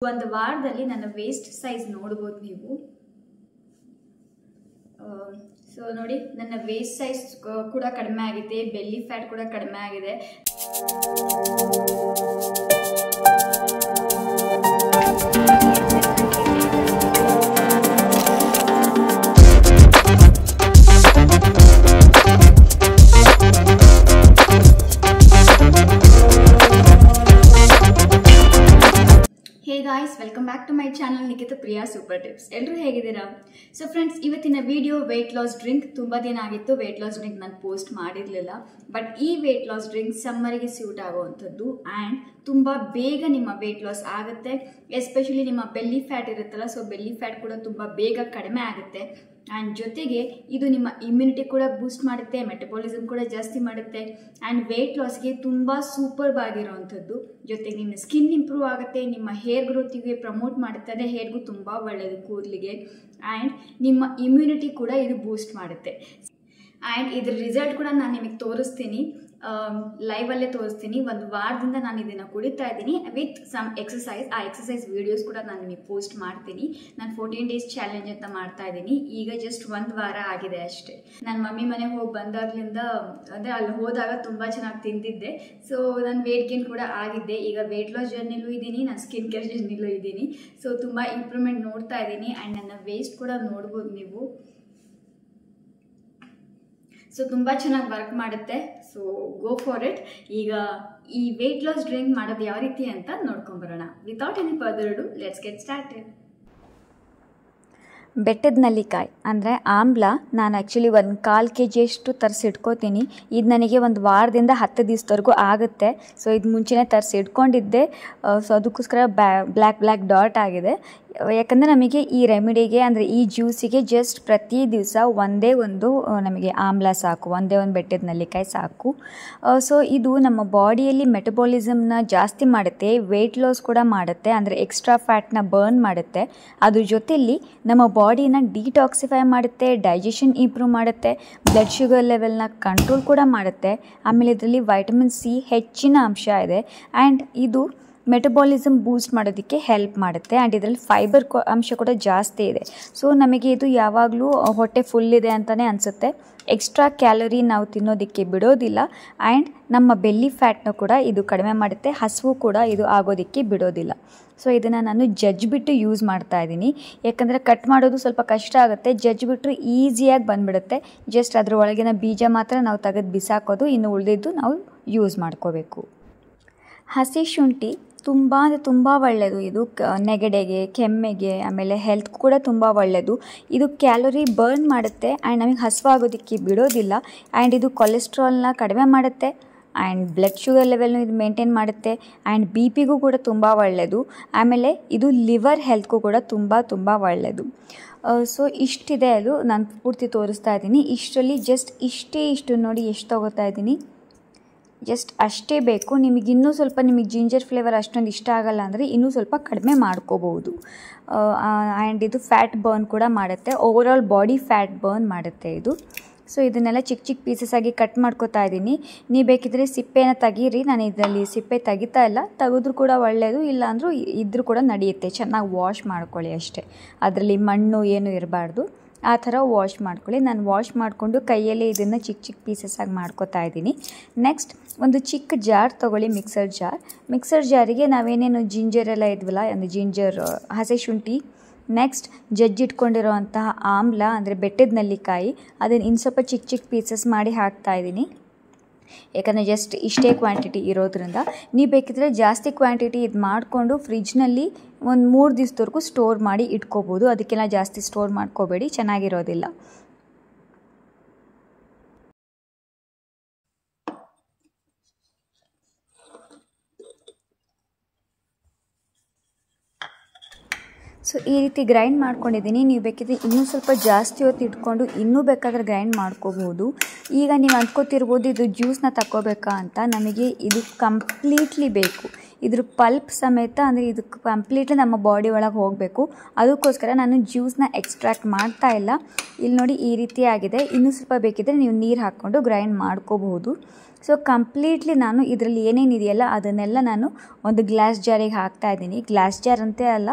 ಒಂದು ವಾರದಲ್ಲಿ ನನ್ನ ವೇಸ್ಟ್ ಸೈಜ್ ನೋಡಬಹುದು ನೀವು. ಸೊ ನೋಡಿ, ನನ್ನ ವೇಸ್ಟ್ ಸೈಜ್ ಕೂಡ ಕಡಿಮೆ ಆಗಿದೆ, ಬೆಲ್ಲಿ ಫ್ಯಾಟ್ ಕೂಡ ಕಡಿಮೆ ಆಗಿದೆ. Welcome back to my channel Nikhita Priya super tips. ಎಲ್ಲರೂ ಹೇಗಿದ್ದೀರಾ? ಸೊ ಫ್ರೆಂಡ್ಸ್, ಇವತ್ತಿನ ವಿಡಿಯೋ ವೆಯ್ಟ್ ಲಾಸ್ ಡ್ರಿಂಕ್. ತುಂಬ ದಿನ ಆಗಿತ್ತು ವೆಯ್ಟ್ ಲಾಸ್ ಡ್ರಿಂಕ್ ನಾನು ಪೋಸ್ಟ್ ಮಾಡಿರಲಿಲ್ಲ. ಬಟ್ ಈ ವೆಯ್ಟ್ ಲಾಸ್ ಡ್ರಿಂಕ್ ಸಮ್ಮರಿಗೆ ಸ್ಯೂಟ್ ಆಗುವಂಥದ್ದು ಆ್ಯಂಡ್ ತುಂಬ ಬೇಗ ನಿಮ್ಮ ವೆಯ್ಟ್ ಲಾಸ್ ಆಗುತ್ತೆ. ಎಸ್ಪೆಷಲಿ ನಿಮ್ಮ ಬೆಲ್ಲಿ ಫ್ಯಾಟ್ ಇರುತ್ತಲ್ಲ, ಸೊ ಬೆಲ್ಲಿ ಫ್ಯಾಟ್ ಕೂಡ ತುಂಬ ಬೇಗ ಕಡಿಮೆ ಆಗುತ್ತೆ. ಆ್ಯಂಡ್ ಜೊತೆಗೆ ಇದು ನಿಮ್ಮ ಇಮ್ಯುನಿಟಿ ಕೂಡ ಬೂಸ್ಟ್ ಮಾಡುತ್ತೆ, ಮೆಟಬಾಲಿಸಮ್ ಕೂಡ ಜಾಸ್ತಿ ಮಾಡುತ್ತೆ ಆ್ಯಂಡ್ ವೆಯ್ಟ್ ಲಾಸ್ಗೆ ತುಂಬ ಸೂಪರ್ಬ್ ಆಗಿರೋವಂಥದ್ದು. ಜೊತೆಗೆ ನಿಮ್ಮ ಸ್ಕಿನ್ ಇಂಪ್ರೂವ್ ಆಗುತ್ತೆ, ನಿಮ್ಮ ಹೇರ್ ಗ್ರೋತಿಗೆ ಪ್ರಮೋಟ್ ಮಾಡುತ್ತೆ, ಅಂದರೆ ಹೇರ್ಗೂ ತುಂಬ ಒಳ್ಳೆಯದು ಕೂದಲಿಗೆ. ಆ್ಯಂಡ್ ನಿಮ್ಮ ಇಮ್ಯುನಿಟಿ ಕೂಡ ಇದು ಬೂಸ್ಟ್ ಮಾಡುತ್ತೆ. ಆ್ಯಂಡ್ ಇದ್ರ ರಿಸಲ್ಟ್ ಕೂಡ ನಾನು ನಿಮಗೆ ತೋರಿಸ್ತೀನಿ, ಲೈವಲ್ಲೇ ತೋರಿಸ್ತೀನಿ. ಒಂದು ವಾರದಿಂದ ನಾನು ಇದನ್ನು ಕುಡಿತಾ ಇದ್ದೀನಿ ವಿತ್ ಸಮ್ ಎಕ್ಸಸೈಸ್. ಆ ಎಕ್ಸಸೈಸ್ ವೀಡಿಯೋಸ್ ಕೂಡ ನಾನು ನಿಮಗೆ ಪೋಸ್ಟ್ ಮಾಡ್ತೀನಿ. ನಾನು 14 days ಚಾಲೆಂಜ್ ಅಂತ ಮಾಡ್ತಾ ಇದ್ದೀನಿ. ಈಗ ಜಸ್ಟ್ ಒಂದು ವಾರ ಆಗಿದೆ ಅಷ್ಟೇ. ನನ್ನ ಮಮ್ಮಿ ಮನೆಗೆ ಹೋಗಿ ಬಂದಾಗ್ಲಿಂದ, ಅಂದರೆ ಅಲ್ಲಿ ಹೋದಾಗ ತುಂಬ ಚೆನ್ನಾಗಿ ತಿಂದಿದ್ದೆ. ಸೊ ನಾನು ವೇಟ್ ಗೇನ್ ಕೂಡ ಆಗಿದ್ದೆ. ಈಗ ವೇಟ್ ಲಾಸ್ ಜರ್ನಿಲೂ ಇದ್ದೀನಿ, ನಾನು ಸ್ಕಿನ್ ಕೇರ್ ಜರ್ನಿಲೂ ಇದ್ದೀನಿ. ಸೊ ತುಂಬ ಇಂಪ್ರೂವ್ಮೆಂಟ್ ನೋಡ್ತಾ ಇದ್ದೀನಿ ಆ್ಯಂಡ್ ನನ್ನ ವೇಸ್ಟ್ ಕೂಡ ನೋಡ್ಬೋದು ನೀವು. ಸೊ ತುಂಬ ಚೆನ್ನಾಗಿ ವರ್ಕ್ ಮಾಡುತ್ತೆ. So go for it. ಈಗ ಈ ವೆಯ್ಟ್ ಲಾಸ್ ಡ್ರಿಂಕ್ ಮಾಡೋದು ಯಾವ ರೀತಿ ಅಂತ ನೋಡ್ಕೊಂಬರೋಣ. Without any further ado let's get started. ಬೆಟ್ಟದ ನೆಲ್ಲಿಕಾಯಿ ಅಂದರೆ ಆಮ್ಲ ನಾನು ಆ್ಯಕ್ಚುಲಿ 1/4 kg ತರಿಸಿಟ್ಕೋತೀನಿ. ಇದು ನನಗೆ ಒಂದು ವಾರದಿಂದ 10 ದಿವಸದವರೆಗೂ ಆಗುತ್ತೆ. ಸೊ ಇದು ಮುಂಚೆನೇ ತರಿಸಿಟ್ಕೊಂಡಿದ್ದೆ. ಸೊ ಅದಕ್ಕೋಸ್ಕರ ಬ್ಲ್ಯಾಕ್ ಡಾಟ್ ಆಗಿದೆ. ಯಾಕಂದರೆ ನಮಗೆ ಈ ರೆಮಿಡಿಗೆ, ಅಂದರೆ ಈ ಜ್ಯೂಸಿಗೆ ಜಸ್ಟ್ ಪ್ರತಿ ದಿವಸ ಒಂದೇ ಒಂದು ನಮಗೆ ಆಮ್ಲ ಸಾಕು, ಒಂದೇ ಒಂದು ಬೆಟ್ಟದ ನೆಲ್ಲಿಕಾಯಿ ಸಾಕು. ಸೊ ಇದು ನಮ್ಮ ಬಾಡಿಯಲ್ಲಿ ಮೆಟಬಾಲಿಸಮ್ನ ಜಾಸ್ತಿ ಮಾಡುತ್ತೆ, ವೆಯ್ಟ್ ಲಾಸ್ ಕೂಡ ಮಾಡುತ್ತೆ, ಅಂದರೆ ಎಕ್ಸ್ಟ್ರಾ ಫ್ಯಾಟ್ನ ಬರ್ನ್ ಮಾಡುತ್ತೆ. ಅದ್ರ ಜೊತೆಯಲ್ಲಿ ನಮ್ಮ ಬಾಡಿನ ಡಿಟಾಕ್ಸಿಫೈ ಮಾಡುತ್ತೆ, ಡೈಜೆಷನ್ ಇಂಪ್ರೂವ್ ಮಾಡುತ್ತೆ, ಬ್ಲಡ್ ಶುಗರ್ ಲೆವೆಲ್ನ ಕಂಟ್ರೋಲ್ ಕೂಡ ಮಾಡುತ್ತೆ. ಆಮೇಲೆ ಇದರಲ್ಲಿ ವೈಟಮಿನ್ ಸಿ ಹೆಚ್ಚಿನ ಅಂಶ ಇದೆ ಆ್ಯಂಡ್ ಇದು ಮೆಟಬಾಲಿಸಮ್ ಬೂಸ್ಟ್ ಮಾಡೋದಕ್ಕೆ ಹೆಲ್ಪ್ ಮಾಡುತ್ತೆ. ಆ್ಯಂಡ್ ಇದರಲ್ಲಿ ಫೈಬರ್ ಅಂಶ ಕೂಡ ಜಾಸ್ತಿ ಇದೆ. ಸೊ ನಮಗೆ ಇದು ಯಾವಾಗಲೂ ಹೊಟ್ಟೆ ಫುಲ್ ಇದೆ ಅಂತಲೇ ಅನಿಸುತ್ತೆ. ಎಕ್ಸ್ಟ್ರಾ ಕ್ಯಾಲರಿ ನಾವು ತಿನ್ನೋದಕ್ಕೆ ಬಿಡೋದಿಲ್ಲ ಆ್ಯಂಡ್ ನಮ್ಮ ಬೆಲ್ಲಿ ಫ್ಯಾಟ್ನ ಕೂಡ ಇದು ಕಡಿಮೆ ಮಾಡುತ್ತೆ, ಹಸಿವು ಕೂಡ ಇದು ಆಗೋದಕ್ಕೆ ಬಿಡೋದಿಲ್ಲ. ಸೊ ಇದನ್ನು ನಾನು ಜಜ್ಜಿಬಿಟ್ಟು ಯೂಸ್ ಮಾಡ್ತಾ ಇದ್ದೀನಿ. ಯಾಕಂದರೆ ಕಟ್ ಮಾಡೋದು ಸ್ವಲ್ಪ ಕಷ್ಟ ಆಗುತ್ತೆ, ಜಜ್ಜಿಬಿಟ್ರೆ ಈಸಿಯಾಗಿ ಬಂದುಬಿಡುತ್ತೆ. ಜಸ್ಟ್ ಅದರ ಒಳಗಿನ ಬೀಜ ಮಾತ್ರ ನಾವು ತೆಗೆದು ಬಿಸಾಕೋದು, ಇನ್ನು ಉಳಿದಿದ್ದು ನಾವು ಯೂಸ್ ಮಾಡ್ಕೋಬೇಕು. ಹಸಿ ಶುಂಠಿ ತುಂಬ ಅಂದರೆ ತುಂಬ ಒಳ್ಳೆಯದು. ಇದು ನೆಗಡೆಗೆ, ಕೆಮ್ಮೆಗೆ, ಆಮೇಲೆ ಹೆಲ್ತ್ ಕೂಡ ತುಂಬ ಒಳ್ಳೆಯದು. ಇದು ಕ್ಯಾಲೋರಿ ಬರ್ನ್ ಮಾಡುತ್ತೆ ಆ್ಯಂಡ್ ನಮಗೆ ಹಸಿವಾಗೋದಕ್ಕೆ ಬಿಡೋದಿಲ್ಲ. ಆ್ಯಂಡ್ ಇದು ಕೊಲೆಸ್ಟ್ರಾಲ್ನ ಕಡಿಮೆ ಮಾಡುತ್ತೆ ಆ್ಯಂಡ್ ಬ್ಲಡ್ ಶುಗರ್ ಲೆವೆಲ್ನು ಇದು ಮೇಂಟೈನ್ ಮಾಡುತ್ತೆ ಆ್ಯಂಡ್ BP-ಗೂ ಕೂಡ ತುಂಬ ಒಳ್ಳೆಯದು. ಆಮೇಲೆ ಇದು ಲಿವರ್ ಹೆಲ್ತ್ಗೂ ಕೂಡ ತುಂಬ ಒಳ್ಳೆಯದು. ಸೊ ಇಷ್ಟಿದೆ, ಅದು ನಾನು ಪೂರ್ತಿ ತೋರಿಸ್ತಾ ಇದ್ದೀನಿ. ಇಷ್ಟರಲ್ಲಿ ಜಸ್ಟ್ ಇಷ್ಟು ನೋಡಿ ಎಷ್ಟು ತೊಗೋತಾ ಇದ್ದೀನಿ, ಜಸ್ಟ್ ಅಷ್ಟೇ ಬೇಕು. ನಿಮಗೆ ಇನ್ನೂ ಸ್ವಲ್ಪ, ನಿಮಗೆ ಜಿಂಜರ್ ಫ್ಲೇವರ್ ಅಷ್ಟೊಂದು ಇಷ್ಟ ಆಗಲ್ಲ ಅಂದರೆ ಇನ್ನೂ ಸ್ವಲ್ಪ ಕಡಿಮೆ ಮಾಡ್ಕೋಬಹುದು. ಆ್ಯಂಡ್ ಇದು ಫ್ಯಾಟ್ ಬರ್ನ್ ಕೂಡ ಮಾಡುತ್ತೆ, ಓವರಾಲ್ ಬಾಡಿ ಫ್ಯಾಟ್ ಬರ್ನ್ ಮಾಡುತ್ತೆ ಇದು. ಸೊ ಇದನ್ನೆಲ್ಲ ಚಿಕ್ಕ ಪೀಸಸ್ ಆಗಿ ಕಟ್ ಮಾಡ್ಕೋತಾ ಇದ್ದೀನಿ. ನೀವು ಬೇಕಿದ್ರೆ ಸಿಪ್ಪೆನ ತೆಗೀರಿ, ನಾನು ಇದರಲ್ಲಿ ಸಿಪ್ಪೆ ತೆಗಿತಾ ಇಲ್ಲ. ತೆಗೆದ್ರೂ ಕೂಡ ಒಳ್ಳೆಯದು, ಇಲ್ಲಾಂದ್ರೂ ಇದ್ರೂ ಕೂಡ ನಡೆಯುತ್ತೆ. ಚೆನ್ನಾಗಿ ವಾಶ್ ಮಾಡ್ಕೊಳ್ಳಿ ಅಷ್ಟೇ, ಅದರಲ್ಲಿ ಮಣ್ಣು ಏನು ಇರಬಾರ್ದು. ಆ ಥರ ವಾಶ್ ಮಾಡ್ಕೊಳ್ಳಿ. ನಾನು ವಾಶ್ ಮಾಡಿಕೊಂಡು ಕೈಯಲ್ಲೇ ಇದನ್ನು ಚಿಕ್ಕ ಪೀಸಸ್ ಆಗಿ ಮಾಡ್ಕೋತಾ ಇದ್ದೀನಿ. ನೆಕ್ಸ್ಟ್ ಒಂದು ಚಿಕ್ಕ ಜಾರ್ ತೊಗೊಳ್ಳಿ, ಮಿಕ್ಸರ್ ಜಾರಿಗೆ ನಾವೇನೇನು ಜಿಂಜರ್ ಎಲ್ಲ ಇದ್ವಲ್ಲ, ಅಂದರೆ ಜಿಂಜರ್, ಹಸಿ ಶುಂಠಿ, ನೆಕ್ಸ್ಟ್ ಜಜ್ಜಿಟ್ಕೊಂಡಿರೋವಂತಹ ಆಮ್ಲ ಅಂದರೆ ಬೆಟ್ಟದ ನೆಲ್ಲಿಕಾಯಿ, ಅದನ್ನು ಇನ್ನು ಸ್ವಲ್ಪ ಚಿಕ್ಕ ಪೀಸಸ್ ಮಾಡಿ ಹಾಕ್ತಾ ಇದ್ದೀನಿ. ಯಾಕಂದರೆ ಜಸ್ಟ್ ಇಷ್ಟೇ ಕ್ವಾಂಟಿಟಿ ಇರೋದ್ರಿಂದ. ನೀವು ಬೇಕಿದ್ರೆ ಜಾಸ್ತಿ ಕ್ವಾಂಟಿಟಿ ಇದು ಮಾಡಿಕೊಂಡು ಫ್ರಿಜ್ನಲ್ಲಿ ಒಂದು 3 ದಿವಸದವರೆಗೂ ಸ್ಟೋರ್ ಮಾಡಿ ಇಟ್ಕೋಬೋದು. ಅದಕ್ಕೆಲ್ಲ ಜಾಸ್ತಿ ಸ್ಟೋರ್ ಮಾಡ್ಕೋಬೇಡಿ, ಚೆನ್ನಾಗಿರೋದಿಲ್ಲ. ಸೊ ಈ ರೀತಿ ಗ್ರೈಂಡ್ ಮಾಡ್ಕೊಂಡಿದ್ದೀನಿ. ನೀವು ಬೇಕಿದ್ರೆ ಇನ್ನೂ ಸ್ವಲ್ಪ ಜಾಸ್ತಿ ಹೊತ್ತು ಇಟ್ಕೊಂಡು ಇನ್ನೂ ಬೇಕಾದರೆ ಗ್ರೈಂಡ್ ಮಾಡ್ಕೋಬೋದು. ಈಗ ನೀವು ಅಂದ್ಕೋತಿರ್ಬೋದು ಇದು ಜ್ಯೂಸನ್ನ ತಗೋಬೇಕಾ ಅಂತ. ನಮಗೆ ಇದು ಕಂಪ್ಲೀಟ್ಲಿ ಬೇಕು. ಇದ್ರ ಪಲ್ಪ್ ಸಮೇತ ಅಂದರೆ ಇದು ಕಂಪ್ಲೀಟ್ಲಿ ನಮ್ಮ ಬಾಡಿ ಒಳಗೆ ಹೋಗಬೇಕು. ಅದಕ್ಕೋಸ್ಕರ ನಾನು ಜ್ಯೂಸನ್ನ ಎಕ್ಸ್ಟ್ರಾಕ್ಟ್ ಮಾಡ್ತಾ ಇಲ್ಲ. ಇಲ್ಲಿ ನೋಡಿ ಈ ರೀತಿ ಆಗಿದೆ. ಇನ್ನೂ ಸ್ವಲ್ಪ ಬೇಕಿದ್ದರೆ ನೀವು ನೀರು ಹಾಕ್ಕೊಂಡು ಗ್ರೈಂಡ್ ಮಾಡ್ಕೋಬಹುದು. ಸೊ ಕಂಪ್ಲೀಟ್ಲಿ ನಾನು ಇದರಲ್ಲಿ ಏನೇನಿದೆಯಲ್ಲ ಅದನ್ನೆಲ್ಲ ನಾನು ಒಂದು ಗ್ಲಾಸ್ ಜಾರಿಗೆ ಹಾಕ್ತಾ ಇದ್ದೀನಿ. ಗ್ಲಾಸ್ ಜಾರ್ ಅಂತೆ ಅಲ್ಲ,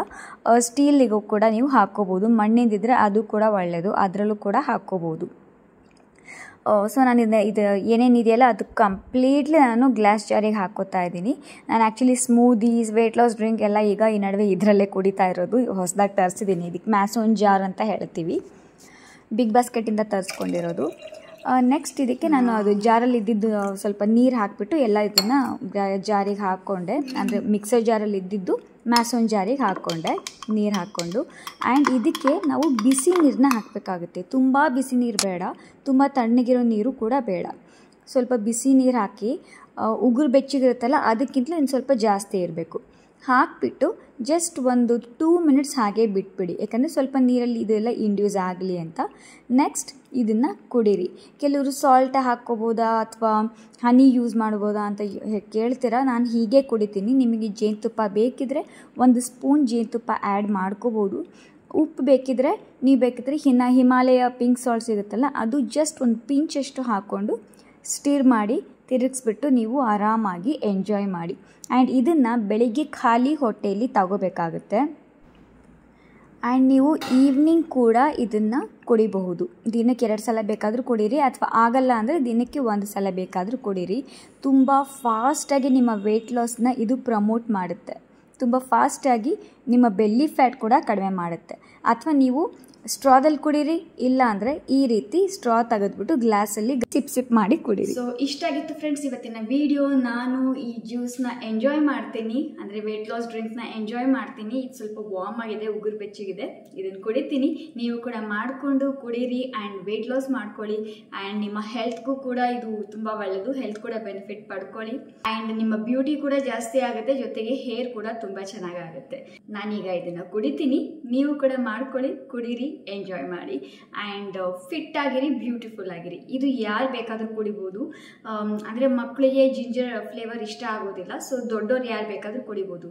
ಸ್ಟೀಲಿಗೂ ಕೂಡ ನೀವು ಹಾಕ್ಕೋಬೋದು. ಮಣ್ಣಿಂದಿದ್ರೆ ಅದು ಕೂಡ ಒಳ್ಳೆಯದು, ಅದರಲ್ಲೂ ಕೂಡ ಹಾಕ್ಕೋಬೋದು. ಸೊ ನಾನು ಇದು ಏನೇನಿದೆಯಲ್ಲ ಅದು ಕಂಪ್ಲೀಟ್ಲಿ ನಾನು ಗ್ಲಾಸ್ ಜಾರಿಗೆ ಹಾಕ್ಕೋತಾ ಇದ್ದೀನಿ. ನಾನು actually smoothies, weight loss drink ಎಲ್ಲ ಈಗ ಈ ನಡುವೆ ಇದರಲ್ಲೇ ಕುಡಿತಾ ಇರೋದು. ಹೊಸದಾಗಿ ತರಿಸಿದ್ದೀನಿ. ಇದಕ್ಕೆ ಮ್ಯಾಸೋನ್ ಜಾರ್ ಅಂತ ಹೇಳ್ತೀವಿ, ಬಿಗ್ ಬಾಸ್ಕೆಟಿಂದ ತರಿಸ್ಕೊಂಡಿರೋದು. ನೆಕ್ಸ್ಟ್ ಇದಕ್ಕೆ ನಾನು ಅದು ಜಾರಲ್ಲಿ ಇದ್ದಿದ್ದು ಸ್ವಲ್ಪ ನೀರು ಹಾಕಿಬಿಟ್ಟು ಎಲ್ಲ ಇದನ್ನು ಜಾರಿಗೆ ಹಾಕ್ಕೊಂಡೆ. ಅಂದರೆ ಮಿಕ್ಸರ್ ಜಾರಲ್ಲಿ ಇದ್ದಿದ್ದು ಮ್ಯಾಸೋನ್ ಜಾರಿಗೆ ಹಾಕ್ಕೊಂಡೆ ನೀರು ಹಾಕ್ಕೊಂಡು. ಆ್ಯಂಡ್ ಇದಕ್ಕೆ ನಾವು ಬಿಸಿ ನೀರನ್ನ ಹಾಕಬೇಕಾಗುತ್ತೆ. ತುಂಬ ಬಿಸಿ ನೀರು ಬೇಡ, ತುಂಬ ತಣ್ಣಗಿರೋ ನೀರು ಕೂಡ ಬೇಡ. ಸ್ವಲ್ಪ ಬಿಸಿ ನೀರು ಹಾಕಿ ಉಗುರು ಬೆಚ್ಚಗಿರುತ್ತಲ್ಲ ಅದಕ್ಕಿಂತಲೂ ಇನ್ನು ಸ್ವಲ್ಪ ಜಾಸ್ತಿ ಇರಬೇಕು. ಹಾಕಿಬಿಟ್ಟು ಜಸ್ಟ್ ಒಂದು 2 ಮಿನಿಟ್ಸ್ ಹಾಗೆ ಬಿಟ್ಬಿಡಿ, ಯಾಕಂದರೆ ಸ್ವಲ್ಪ ನೀರಲ್ಲಿ ಇದೆಲ್ಲ ಇಂಡ್ಯೂಸ್ ಆಗಲಿ ಅಂತ. ನೆಕ್ಸ್ಟ್ ಇದನ್ನು ಕುಡೀರಿ. ಕೆಲವರು ಸಾಲ್ಟ್ ಹಾಕ್ಕೋಬೋದಾ ಅಥವಾ ಹನಿ ಯೂಸ್ ಮಾಡ್ಬೋದಾ ಅಂತ ಕೇಳ್ತೀರಾ. ನಾನು ಹೀಗೆ ಕುಡಿತೀನಿ. ನಿಮಗೆ ಜೇನುತುಪ್ಪ ಬೇಕಿದ್ದರೆ 1 ಸ್ಪೂನ್ ಜೇನುತುಪ್ಪ ಆ್ಯಡ್ ಮಾಡ್ಕೋಬೋದು. ಉಪ್ಪು ಬೇಕಿದ್ದರೆ ನೀವು ಬೇಕಿದ್ರೆ ಹಿಮಾಲಯ ಪಿಂಕ್ ಸಾಲ್ಟ್ ಸಿಗುತ್ತಲ್ಲ ಅದು ಜಸ್ಟ್ ಒಂದು ಪಿಂಚಷ್ಟು ಹಾಕ್ಕೊಂಡು ಸ್ಟಿರ್ ಮಾಡಿ ತಿರುಗಿಸ್ಬಿಟ್ಟು ನೀವು ಆರಾಮಾಗಿ ಎಂಜಾಯ್ ಮಾಡಿ. ಆ್ಯಂಡ್ ಇದನ್ನು ಬೆಳಿಗ್ಗೆ ಖಾಲಿ ಹೊಟ್ಟೆಯಲ್ಲಿ ತಗೋಬೇಕಾಗುತ್ತೆ. ಆ್ಯಂಡ್ ನೀವು ಈವ್ನಿಂಗ್ ಕೂಡ ಇದನ್ನು ಕುಡಿಬಹುದು. ದಿನಕ್ಕೆ 2 ಸಲ ಬೇಕಾದರೂ ಕುಡೀರಿ, ಅಥವಾ ಆಗಲ್ಲ ಅಂದರೆ ದಿನಕ್ಕೆ 1 ಸಲ ಬೇಕಾದರೂ ಕುಡೀರಿ. ತುಂಬ ಫಾಸ್ಟಾಗಿ ನಿಮ್ಮ ವೆಯ್ಟ್ ಲಾಸ್ನ ಇದು ಪ್ರಮೋಟ್ ಮಾಡುತ್ತೆ. ತುಂಬ ಫಾಸ್ಟಾಗಿ ನಿಮ್ಮ ಬೆಲ್ಲಿ ಫ್ಯಾಟ್ ಕೂಡ ಕಡಿಮೆ ಮಾಡುತ್ತೆ. ಅಥವಾ ನೀವು ಸ್ಟ್ರಾದಲ್ಲಿ ಕುಡೀರಿ, ಇಲ್ಲ ಅಂದರೆ ಈ ರೀತಿ ಸ್ಟ್ರಾ ತೆಗೆದ್ಬಿಟ್ಟು ಗ್ಲಾಸಲ್ಲಿ ಸಿಪ್ ಮಾಡಿ ಕುಡೀರಿ. ಸೊ ಇಷ್ಟ ಆಗಿತ್ತು ಫ್ರೆಂಡ್ಸ್ ಇವತ್ತಿನ ವಿಡಿಯೋ. ನಾನು ಈ ಜ್ಯೂಸ್ನ ಎಂಜಾಯ್ ಮಾಡ್ತೀನಿ, ಅಂದರೆ ವೆಯ್ಟ್ ಲಾಸ್ ಡ್ರಿಂಕ್ಸ್ನ ಎಂಜಾಯ್ ಮಾಡ್ತೀನಿ. ಇದು ಸ್ವಲ್ಪ ವಾರ್ಮ್ ಆಗಿದೆ, ಉಗುರು ಬೆಚ್ಚಗಿದೆ, ಇದನ್ನು ಕುಡಿತೀನಿ. ನೀವು ಕೂಡ ಮಾಡಿಕೊಂಡು ಕುಡೀರಿ ಆ್ಯಂಡ್ ವೆಯ್ಟ್ ಲಾಸ್ ಮಾಡ್ಕೊಳ್ಳಿ. ಆ್ಯಂಡ್ ನಿಮ್ಮ ಹೆಲ್ತ್ಗೂ ಕೂಡ ಇದು ತುಂಬ ಒಳ್ಳೆಯದು, ಹೆಲ್ತ್ ಕೂಡ ಬೆನಿಫಿಟ್ ಪಡ್ಕೊಳ್ಳಿ. ಆ್ಯಂಡ್ ನಿಮ್ಮ ಬ್ಯೂಟಿ ಕೂಡ ಜಾಸ್ತಿ ಆಗುತ್ತೆ, ಜೊತೆಗೆ ಹೇರ್ ಕೂಡ ತುಂಬ ಚೆನ್ನಾಗಾಗುತ್ತೆ. ನಾನೀಗ ಇದನ್ನು ಕುಡಿತೀನಿ, ನೀವು ಕೂಡ ಮಾಡ್ಕೊಳ್ಳಿ, ಕುಡೀರಿ, ಎಂಜಾಯ್ ಮಾಡಿ. ಆ್ಯಂಡ್ ಫಿಟ್ ಆಗಿರಿ, ಬ್ಯೂಟಿಫುಲ್ ಆಗಿರಿ. ಇದು ಯಾರು ಬೇಕಾದರೂ ಕುಡಿಬೋದು. ಅಂದರೆ ಮಕ್ಕಳಿಗೆ ಜಿಂಜರ್ ಫ್ಲೇವರ್ ಇಷ್ಟ ಆಗೋದಿಲ್ಲ, ಸೊ ದೊಡ್ಡವ್ರು ಯಾರು ಬೇಕಾದರೂ ಕುಡಿಬೋದು.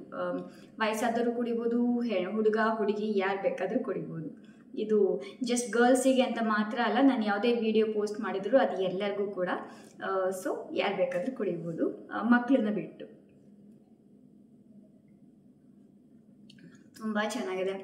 ವಯಸ್ಸಾದವರು ಕುಡಿಬೋದು, ಹುಡುಗ ಹುಡುಗಿ ಯಾರು ಬೇಕಾದರೂ ಕುಡಿಬೋದು. ಇದು ಜಸ್ಟ್ ಗರ್ಲ್ಸಿಗೆ ಅಂತ ಮಾತ್ರ ಅಲ್ಲ, ನಾನು ಯಾವುದೇ ವಿಡಿಯೋ ಪೋಸ್ಟ್ ಮಾಡಿದ್ರು ಅದು ಎಲ್ಲರಿಗೂ ಕೂಡ. ಸೊ ಯಾರು ಬೇಕಾದರೂ ಕುಡಿಬೋದು, ಮಕ್ಕಳನ್ನ ಬಿಟ್ಟು. ತುಂಬ ಚೆನ್ನಾಗಿದೆ.